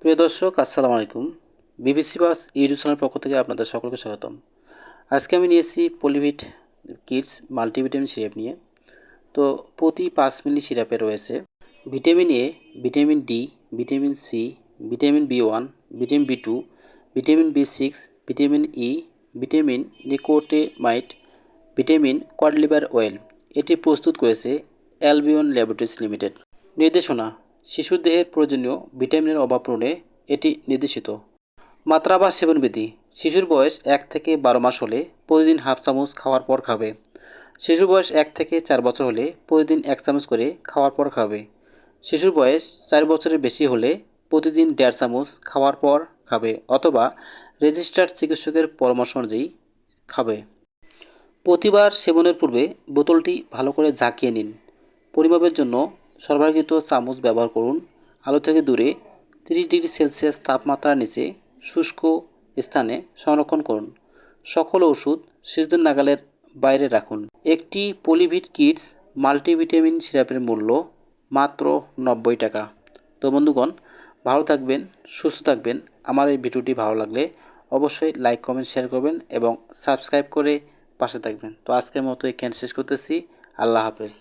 প্রিয় দর্শক, আসসালামু আলাইকুম। বিবিসি বাস ইউটিউব চ্যানেলের পক্ষ থেকে আপনাদের সকলকে স্বাগতম। আজকে আমি নিয়েছি পলিভিট কিডস মাল্টিভিটামিন সিরাপ নিয়ে। তো প্রতি 5 মিলি সিরাপে রয়েছে vitamin A, vitamin D, vitamin C, vitamin B one, vitamin B two, vitamin বি6, vitamin E, vitamin nicotinamide, vitamin cod liver oil. এটি প্রস্তুত করেছে অ্যালবিয়ন ল্যাবরেটরিজ লিমিটেড। নির্দেশনা: শিশুর দেহের প্রয়োজনীয় ভিটামিনের অভাব পূরণে এটি নির্দেশিত। মাত্রা বা সেবনবিধি: শিশুর বয়স 1 থেকে 12 মাস হলে প্রতিদিন হাফ চামচ খাওয়ার পর খাবে। শিশুর বয়স 1 থেকে 4 বছর হলে প্রতিদিন 1 চামচ করে খাওয়ার পর খাবে। শিশুর বয়স 4 বছরের বেশি হলে প্রতিদিন 1.5 চামচ খাওয়ার পর খাবে অথবা রেজিস্টার্ড চিকিৎসকের পরামর্শ অনুযায়ী খাবে। প্রতিবার সেবনের পূর্বে বোতলটি ভালো করে ঝাঁকিয়ে নিন। পরিমাপের জন্য সরবরাহকৃত চামচ ব্যবহার করুন। আলো থেকে দূরে 30°C তাপমাত্রার নিচে শুষ্ক স্থানে সংরক্ষণ করুন। সকল ওষুধ শিশুদের নাগালের বাইরে রাখুন। একটি পলিভিট কিডস মাল্টিভিটামিন সিরাপের মূল্য মাত্র 90 টাকা। তো বন্ধুগণ, ভালো থাকবেন, সুস্থ থাকবেন। আমার এই ভিডিওটি ভালো লাগলে অবশ্যই লাইক, কমেন্ট, শেয়ার করবেন এবং সাবস্ক্রাইব করে পাশে থাকবেন। তো আজকের মতো এখানে শেষ করতেছি। আল্লাহ হাফেজ।